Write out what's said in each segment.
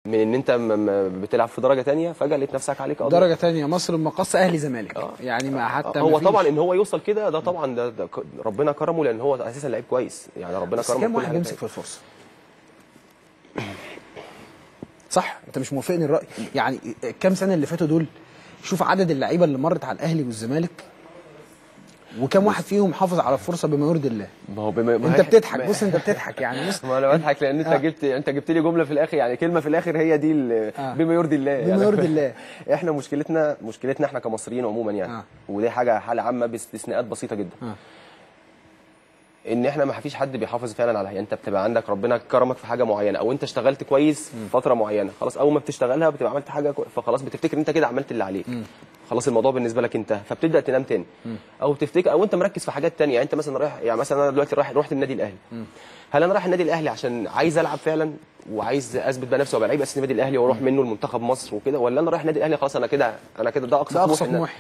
من ان انت بتلعب في درجه ثانيه فجاه لقيت نفسك عليك قضيه درجه ثانيه مصر المقاصه اهلي زمالك يعني ما حتى هو طبعا ان هو يوصل كده ده طبعا ده ربنا كرمه لان هو اساسا لعيب كويس يعني ربنا كرمه. كام واحد يمسك في الفرصه؟ صح انت مش موافقني الراي؟ يعني كام سنه اللي فاتوا دول شوف عدد اللعيبه اللي مرت على الاهلي والزمالك وكم واحد فيهم حافظ على الفرصه بما يرضي الله. ما هو انت بتضحك بص انت بتضحك يعني بص ما انا بضحك لان انت جبت لي جمله في الاخر يعني كلمه في الاخر هي دي بما يرضي الله بما يرضي الله. احنا مشكلتنا احنا كمصريين عموما يعني ودي حاله عامه باستثناءات بسيطه جدا ان احنا ما فيش حد بيحافظ فعلا على انت بتبقى عندك ربنا كرمك في حاجه معينه او انت اشتغلت كويس في فتره معينه خلاص اول ما بتشتغلها بتبقى عملت حاجه فخلاص بتفتكر انت كده عملت اللي عليك خلاص الموضوع بالنسبه لك انتهى فبتبدا تنام تاني او تفتكر او انت مركز في حاجات تانية يعني انت مثلا رايح يعني مثلا انا دلوقتي رحت النادي الاهلي هل انا رايح النادي الاهلي عشان عايز العب فعلا وعايز اثبت بقى نفسي وابقى لعيب اساسي النادي الاهلي واروح منه لمنتخب مصر وكده ولا انا رايح النادي الاهلي خلاص انا كده ده اقصى طموحي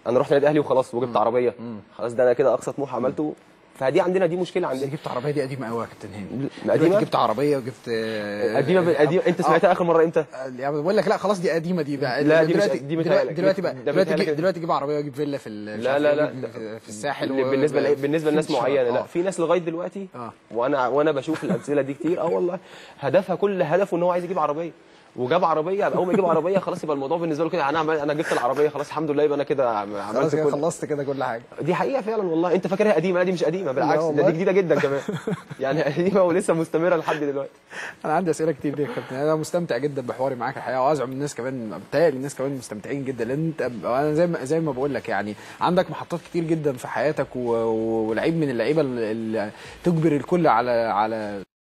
انا رحت النادي الاهلي وخلاص وجبت عربيه خلاص ده انا كده اقصى طموح عملته فدي عندنا دي مشكله عندنا. جبت عربيه دي قديمه قوي يا كابتن هاني. قديمه جبت عربيه وجبت قديمه انت سمعتها اخر مره امتى؟ يعني بقول لك لا خلاص دي قديمه دي بقى لا دلوقتي بقى دلوقتي اجيب عربيه واجيب فيلا في لا في الساحل بالنسبه لناس معينه لا في ناس لغايه دلوقتي وانا بشوف الامثله دي كتير والله هدفها كل هدفه ان هو عايز يجيب عربيه وجاب عربيه اول ما يجيب عربيه خلاص يبقى الموضوع بالنسبه له كده انا جبت العربيه خلاص الحمد لله يبقى انا كده عملت كده خلصت كده كل حاجه. دي حقيقه فعلا والله انت فاكرها قديمه دي مش قديمه بالعكس ده دي جديده جدا كمان يعني قديمه ولسه مستمره لحد دلوقتي. انا عندي اسئله كتير ليك يا كابتن انا مستمتع جدا بحواري معاك الحقيقه وازعم الناس كمان بتهيألي الناس كمان مستمتعين جدا لان انت انا زي ما بقول لك يعني عندك محطات كتير جدا في حياتك ولعيب من اللعيبه اللي تجبر الكل على